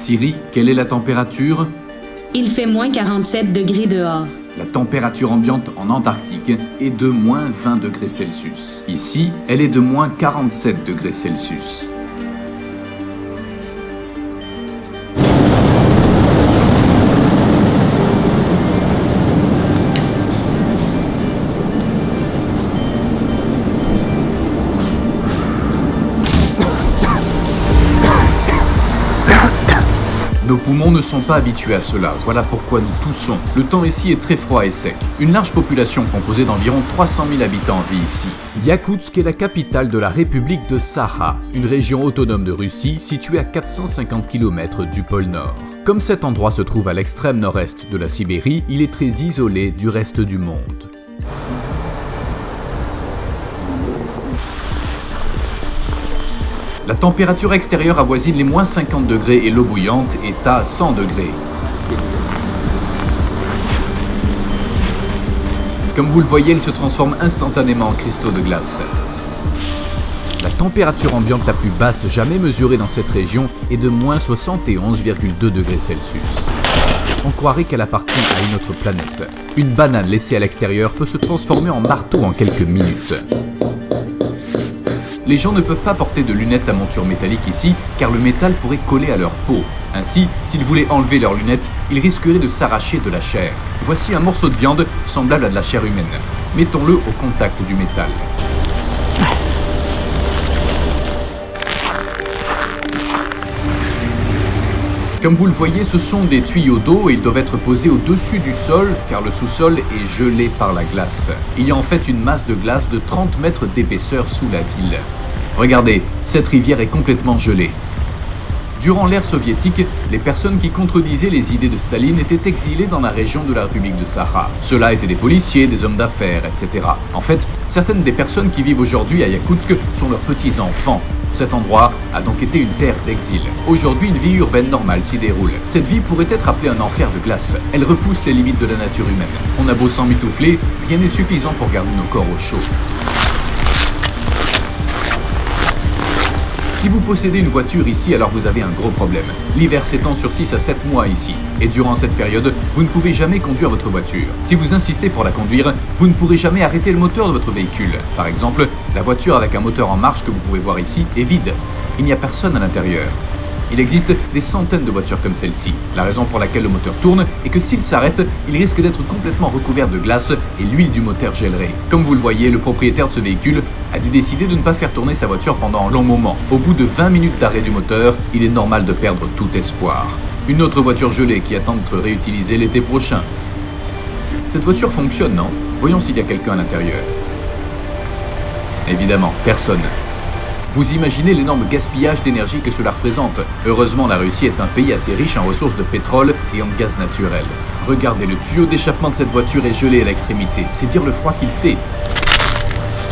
Siri, quelle est la température? Il fait moins 47 degrés dehors. La température ambiante en Antarctique est de moins 20 degrés Celsius. Ici, elle est de moins 47 degrés Celsius. Nos poumons ne sont pas habitués à cela, voilà pourquoi nous toussons. Le temps ici est très froid et sec. Une large population composée d'environ 300 000 habitants vit ici. Yakoutsk est la capitale de la République de Sakha, une région autonome de Russie située à 450 km du pôle Nord. Comme cet endroit se trouve à l'extrême nord-est de la Sibérie, il est très isolé du reste du monde. La température extérieure avoisine les moins 50 degrés et l'eau bouillante est à 100 degrés. Comme vous le voyez, elle se transforme instantanément en cristaux de glace. La température ambiante la plus basse jamais mesurée dans cette région est de moins 71,2 degrés Celsius. On croirait qu'elle appartient à une autre planète. Une banane laissée à l'extérieur peut se transformer en marteau en quelques minutes. Les gens ne peuvent pas porter de lunettes à monture métallique ici, car le métal pourrait coller à leur peau. Ainsi, s'ils voulaient enlever leurs lunettes, ils risqueraient de s'arracher de la chair. Voici un morceau de viande semblable à de la chair humaine. Mettons-le au contact du métal. Comme vous le voyez, ce sont des tuyaux d'eau et ils doivent être posés au-dessus du sol, car le sous-sol est gelé par la glace. Il y a en fait une masse de glace de 30 mètres d'épaisseur sous la ville. Regardez, cette rivière est complètement gelée. Durant l'ère soviétique, les personnes qui contredisaient les idées de Staline étaient exilées dans la région de la République de Sakha. Ceux-là étaient des policiers, des hommes d'affaires, etc. En fait, certaines des personnes qui vivent aujourd'hui à Yakoutsk sont leurs petits-enfants. Cet endroit a donc été une terre d'exil. Aujourd'hui, une vie urbaine normale s'y déroule. Cette vie pourrait être appelée un enfer de glace. Elle repousse les limites de la nature humaine. On a beau s'emmitoufler, rien n'est suffisant pour garder nos corps au chaud. Si vous possédez une voiture ici, alors vous avez un gros problème. L'hiver s'étend sur 6 à 7 mois ici, et durant cette période, vous ne pouvez jamais conduire votre voiture. Si vous insistez pour la conduire, vous ne pourrez jamais arrêter le moteur de votre véhicule. Par exemple, la voiture avec un moteur en marche que vous pouvez voir ici est vide. Il n'y a personne à l'intérieur. Il existe des centaines de voitures comme celle-ci. La raison pour laquelle le moteur tourne est que s'il s'arrête, il risque d'être complètement recouvert de glace et l'huile du moteur gèlerait. Comme vous le voyez, le propriétaire de ce véhicule a dû décider de ne pas faire tourner sa voiture pendant un long moment. Au bout de 20 minutes d'arrêt du moteur, il est normal de perdre tout espoir. Une autre voiture gelée qui attend d'être réutilisée l'été prochain. Cette voiture fonctionne, non? Voyons s'il y a quelqu'un à l'intérieur. Évidemment, personne. Vous imaginez l'énorme gaspillage d'énergie que cela représente. Heureusement, la Russie est un pays assez riche en ressources de pétrole et en gaz naturel. Regardez, le tuyau d'échappement de cette voiture est gelé à l'extrémité. C'est dire le froid qu'il fait.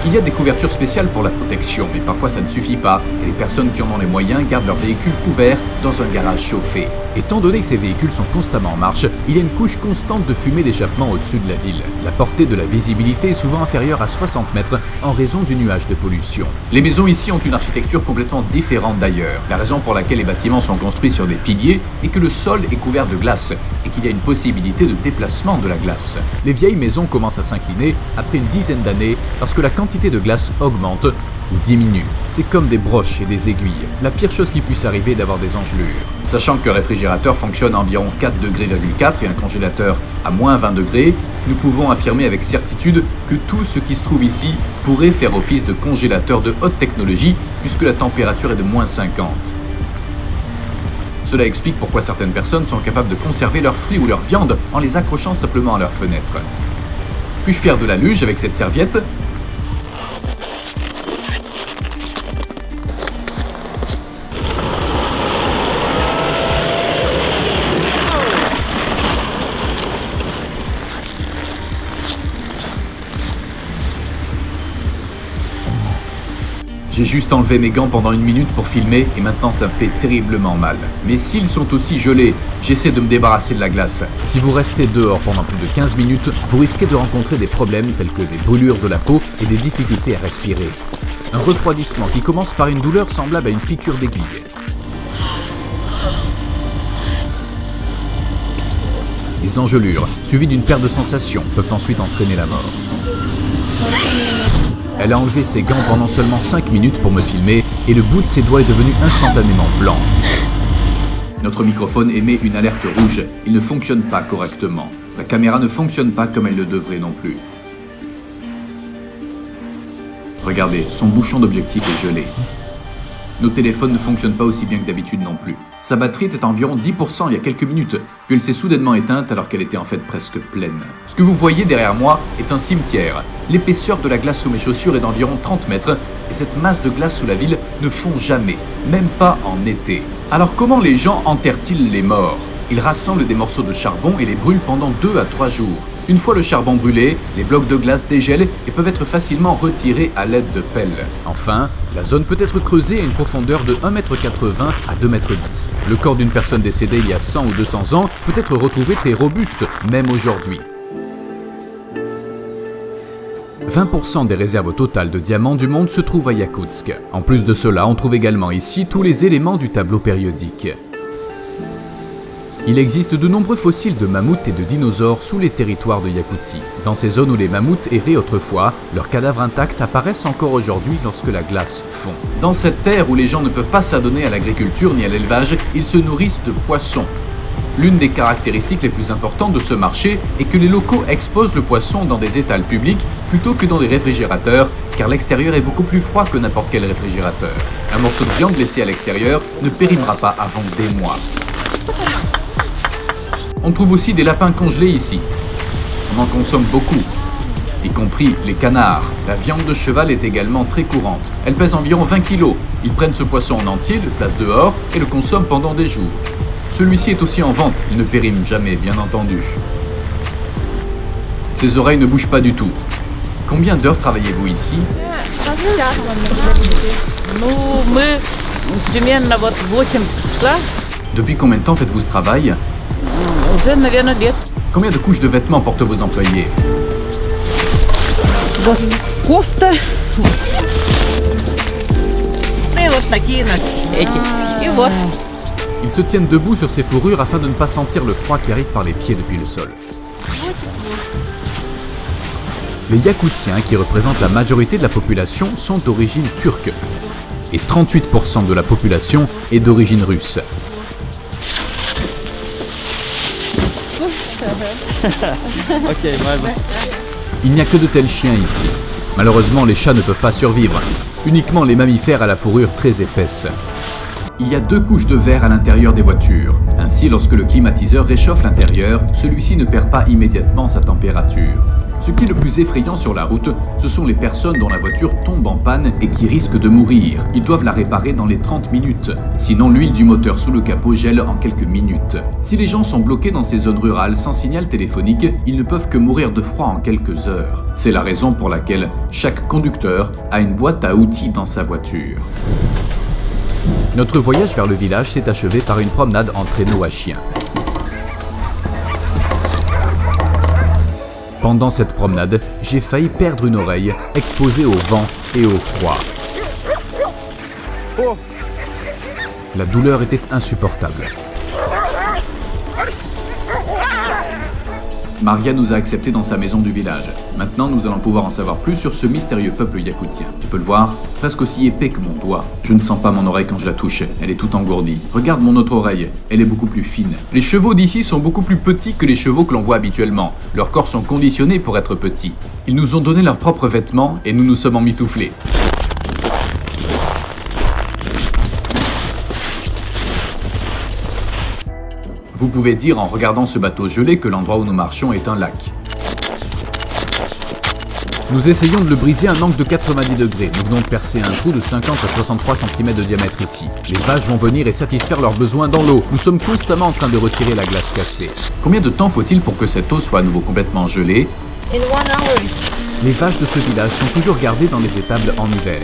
Il y a des couvertures spéciales pour la protection, mais parfois ça ne suffit pas, et les personnes qui en ont les moyens gardent leur véhicule couvert dans un garage chauffé. Étant donné que ces véhicules sont constamment en marche, il y a une couche constante de fumée d'échappement au-dessus de la ville. La portée de la visibilité est souvent inférieure à 60 mètres en raison du nuage de pollution. Les maisons ici ont une architecture complètement différente d'ailleurs. La raison pour laquelle les bâtiments sont construits sur des piliers est que le sol est couvert de glace et qu'il y a une possibilité de déplacement de la glace. Les vieilles maisons commencent à s'incliner après une dizaine d'années parce que la quantité de glace augmente ou diminue. C'est comme des broches et des aiguilles. La pire chose qui puisse arriver est d'avoir des engelures. Sachant que le réfrigérateur fonctionne à environ 4,4 degrés et un congélateur à moins 20 degrés, nous pouvons affirmer avec certitude que tout ce qui se trouve ici pourrait faire office de congélateur de haute technologie puisque la température est de moins 50. Cela explique pourquoi certaines personnes sont capables de conserver leurs fruits ou leur viande en les accrochant simplement à leurs fenêtres. Puis-je faire de la luge avec cette serviette ? J'ai juste enlevé mes gants pendant 1 minute pour filmer et maintenant ça me fait terriblement mal. Mes cils sont aussi gelés, j'essaie de me débarrasser de la glace. Si vous restez dehors pendant plus de 15 minutes, vous risquez de rencontrer des problèmes tels que des brûlures de la peau et des difficultés à respirer. Un refroidissement qui commence par une douleur semblable à une piqûre d'aiguille. Les engelures, suivies d'une perte de sensation, peuvent ensuite entraîner la mort. Elle a enlevé ses gants pendant seulement 5 minutes pour me filmer et le bout de ses doigts est devenu instantanément blanc. Notre microphone émet une alerte rouge. Il ne fonctionne pas correctement. La caméra ne fonctionne pas comme elle le devrait non plus. Regardez, son bouchon d'objectif est gelé. Nos téléphones ne fonctionnent pas aussi bien que d'habitude non plus. Sa batterie était à environ 10% il y a quelques minutes, puis elle s'est soudainement éteinte alors qu'elle était en fait presque pleine. Ce que vous voyez derrière moi est un cimetière. L'épaisseur de la glace sous mes chaussures est d'environ 30 mètres, et cette masse de glace sous la ville ne fond jamais, même pas en été. Alors comment les gens enterrent-ils les morts? Ils rassemblent des morceaux de charbon et les brûlent pendant 2 à 3 jours. Une fois le charbon brûlé, les blocs de glace dégèlent et peuvent être facilement retirés à l'aide de pelles. Enfin, la zone peut être creusée à une profondeur de 1,80 m à 2,10 m. Le corps d'une personne décédée il y a 100 ou 200 ans peut être retrouvé très robuste, même aujourd'hui. 20% des réserves totales de diamants du monde se trouvent à Yakoutsk. En plus de cela, on trouve également ici tous les éléments du tableau périodique. Il existe de nombreux fossiles de mammouths et de dinosaures sous les territoires de Yakoutie. Dans ces zones où les mammouths erraient autrefois, leurs cadavres intacts apparaissent encore aujourd'hui lorsque la glace fond. Dans cette terre où les gens ne peuvent pas s'adonner à l'agriculture ni à l'élevage, ils se nourrissent de poissons. L'une des caractéristiques les plus importantes de ce marché est que les locaux exposent le poisson dans des étals publics plutôt que dans des réfrigérateurs, car l'extérieur est beaucoup plus froid que n'importe quel réfrigérateur. Un morceau de viande laissé à l'extérieur ne périmera pas avant des mois. On trouve aussi des lapins congelés ici. On en consomme beaucoup, y compris les canards. La viande de cheval est également très courante. Elle pèse environ 20 kg. Ils prennent ce poisson en entier, le placent dehors et le consomment pendant des jours. Celui-ci est aussi en vente, il ne périme jamais, bien entendu. Ses oreilles ne bougent pas du tout. Combien d'heures travaillez-vous ici? Depuis combien de temps faites-vous ce travail? Combien de couches de vêtements portent vos employés? Ils se tiennent debout sur ces fourrures afin de ne pas sentir le froid qui arrive par les pieds depuis le sol. Les Yakoutiens, qui représentent la majorité de la population, sont d'origine turque. Et 38% de la population est d'origine russe. Il n'y a que de tels chiens ici. Malheureusement, les chats ne peuvent pas survivre. Uniquement les mammifères à la fourrure très épaisse. Il y a 2 couches de verre à l'intérieur des voitures. Ainsi, lorsque le climatiseur réchauffe l'intérieur, celui-ci ne perd pas immédiatement sa température. Ce qui est le plus effrayant sur la route, ce sont les personnes dont la voiture tombe en panne et qui risquent de mourir. Ils doivent la réparer dans les 30 minutes. Sinon, l'huile du moteur sous le capot gèle en quelques minutes. Si les gens sont bloqués dans ces zones rurales sans signal téléphonique, ils ne peuvent que mourir de froid en quelques heures. C'est la raison pour laquelle chaque conducteur a une boîte à outils dans sa voiture. Notre voyage vers le village s'est achevé par une promenade en traîneau à chiens. Pendant cette promenade, j'ai failli perdre une oreille, exposée au vent et au froid. La douleur était insupportable. Maria nous a acceptés dans sa maison du village. Maintenant, nous allons pouvoir en savoir plus sur ce mystérieux peuple yakoutien. Tu peux le voir, presque aussi épais que mon doigt. Je ne sens pas mon oreille quand je la touche, elle est toute engourdie. Regarde mon autre oreille, elle est beaucoup plus fine. Les chevaux d'ici sont beaucoup plus petits que les chevaux que l'on voit habituellement. Leurs corps sont conditionnés pour être petits. Ils nous ont donné leurs propres vêtements et nous nous sommes emmitouflés. Vous pouvez dire en regardant ce bateau gelé que l'endroit où nous marchons est un lac. Nous essayons de le briser à un angle de 90 degrés. Nous venons de percer un trou de 50 à 63 cm de diamètre ici. Les vaches vont venir et satisfaire leurs besoins dans l'eau. Nous sommes constamment en train de retirer la glace cassée. Combien de temps faut-il pour que cette eau soit à nouveau complètement gelée? Les vaches de ce village sont toujours gardées dans les étables en hiver.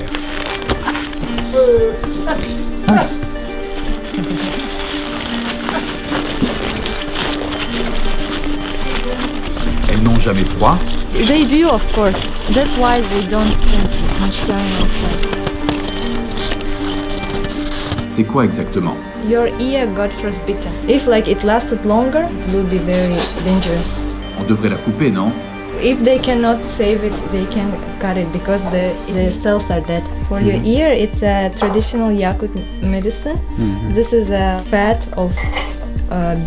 Elles n'ont jamais froid? They do, of course. That's why they don't drink much time outside. C'est quoi exactement? Your ear got frostbitten. If like it lasted longer, it would be very dangerous. On devrait la couper, non? If they cannot save it, they can cut it because the cells are dead. For your ear, it's a traditional Yakut medicine. This is a fat of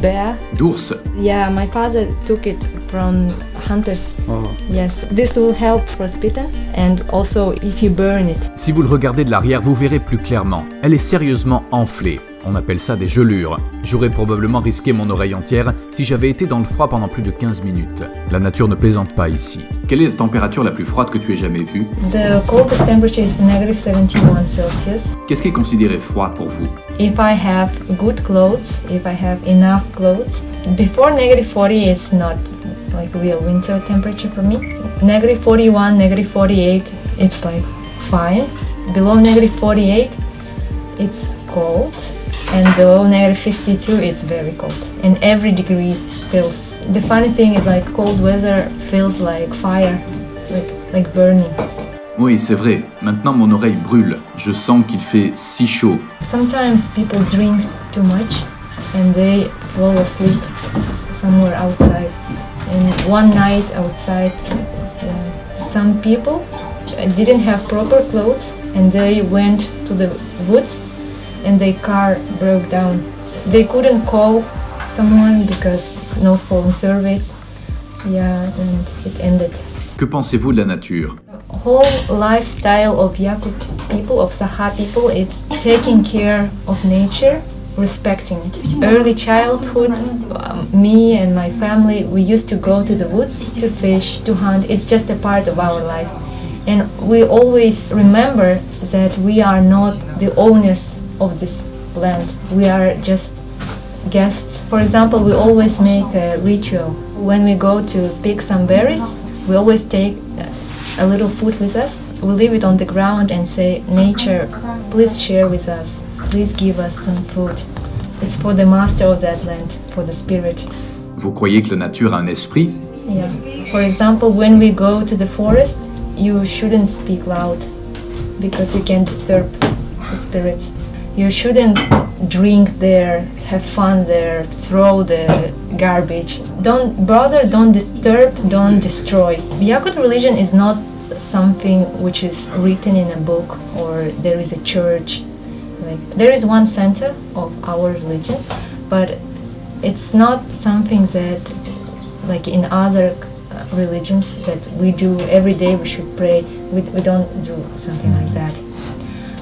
bear. D'ours? Yeah, my father took it from hunters. Oh. Yes, this will help frostbitten and also if you burn it. Si vous le regardez de l'arrière, vous verrez plus clairement. Elle est sérieusement enflée. On appelle ça des gelures. J'aurais probablement risqué mon oreille entière si j'avais été dans le froid pendant plus de 15 minutes. La nature ne plaisante pas ici. Quelle est la température la plus froide que tu aies jamais vue? The coldest temperature is negative 71 Celsius. Qu'est-ce qui est considéré froid pour vous? If I have good clothes, if I have enough clothes, before negative 40 it's not like real winter temperature for me. Negative 41, negative 48, it's like fine. Below negative 48, it's cold. And below negative 52, it's very cold. And every degree feels. The funny thing is like cold weather feels like fire, like burning. Oui, c'est vrai. Maintenant, mon oreille brûle. Je sens qu'il fait si chaud. Sometimes people drink too much and they fall asleep somewhere outside. And one night outside, some people didn't have proper clothes and they went to the woods and their car broke down. They couldn't call someone because no phone service. Yeah, and it ended. Que pensez-vous de la nature? The whole lifestyle of Yakut people, of Saha people, is taking care of nature, respecting it. Early childhood, me and my family, we used to go to the woods to fish, to hunt. It's just a part of our life. And we always remember that we are not the owners of this land. We are just guests. For example, we always make a ritual. When we go to pick some berries, we always take a little food with us. We leave it on the ground and say, nature, please share with us. Please give us some food. It's for the master of that land, for the spirit. Vous croyez que la nature a un esprit? Yeah. For example, when we go to the forest, you shouldn't speak loud because you can disturb the spirits. You shouldn't drink there, have fun there, throw the garbage. Don't bother, don't disturb, don't destroy. Yakut religion is not something which is written in a book or there is a church. Like there is one center of our religion, but it's not something that like in other religions that we do every day we should pray. We don't do something like that.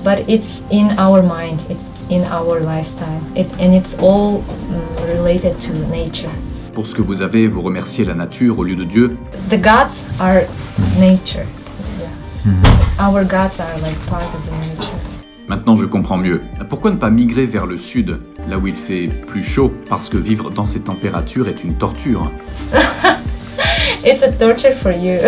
But it's in our mind, it's in our lifestyle, and it's all related to nature. Pour ce que vous avez, vous remerciez la nature au lieu de Dieu? The gods are nature. Yeah. Our gods are like part of the nature. Maintenant, je comprends mieux. Pourquoi ne pas migrer vers le sud, là où il fait plus chaud? Parce que vivre dans ces températures est une torture. It's a torture for you,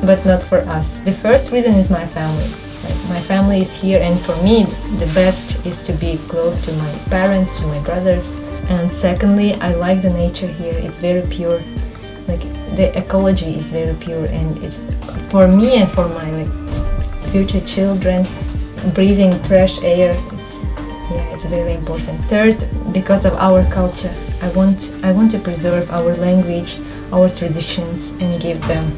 but not for us. The first reason is my family. Like, my family is here, and for me, the best is to be close to my parents, to my brothers. And secondly, I like the nature here. It's very pure. Like the ecology is very pure, and it's for me and for my future children. Breathing fresh air, it's very important. Third, because of our culture, I want to preserve our language, our traditions, and give them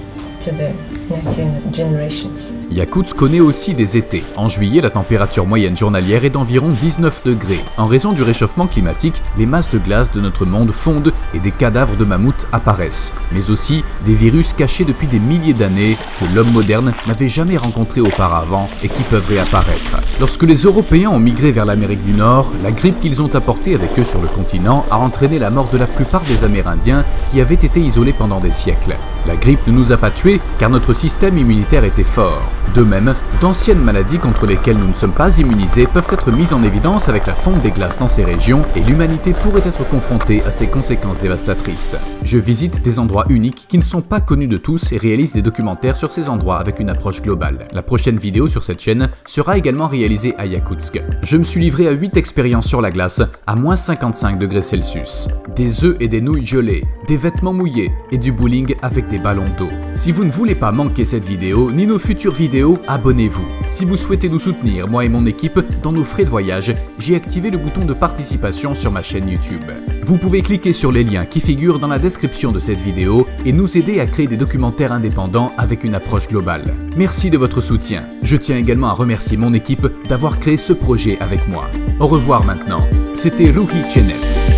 to the next generations. Yakutsk connaît aussi des étés. En juillet, la température moyenne journalière est d'environ 19 degrés. En raison du réchauffement climatique, les masses de glace de notre monde fondent et des cadavres de mammouths apparaissent. Mais aussi des virus cachés depuis des milliers d'années que l'homme moderne n'avait jamais rencontrés auparavant et qui peuvent réapparaître. Lorsque les Européens ont migré vers l'Amérique du Nord, la grippe qu'ils ont apportée avec eux sur le continent a entraîné la mort de la plupart des Amérindiens qui avaient été isolés pendant des siècles. La grippe ne nous a pas tués car notre système immunitaire était fort. De même, d'anciennes maladies contre lesquelles nous ne sommes pas immunisés peuvent être mises en évidence avec la fonte des glaces dans ces régions et l'humanité pourrait être confrontée à ces conséquences dévastatrices. Je visite des endroits uniques qui ne sont pas connus de tous et réalise des documentaires sur ces endroits avec une approche globale. La prochaine vidéo sur cette chaîne sera également réalisée à Yakutsk. Je me suis livré à 8 expériences sur la glace à moins 55 degrés Celsius. Des œufs et des nouilles gelées, des vêtements mouillés et du bowling avec des ballons d'eau. Si vous ne voulez pas manquer cette vidéo ni nos futures vidéos vidéo, abonnez-vous. Si vous souhaitez nous soutenir, moi et mon équipe, dans nos frais de voyage, j'ai activé le bouton de participation sur ma chaîne YouTube. Vous pouvez cliquer sur les liens qui figurent dans la description de cette vidéo et nous aider à créer des documentaires indépendants avec une approche globale. Merci de votre soutien. Je tiens également à remercier mon équipe d'avoir créé ce projet avec moi. Au revoir maintenant. C'était Ruhi Chenet.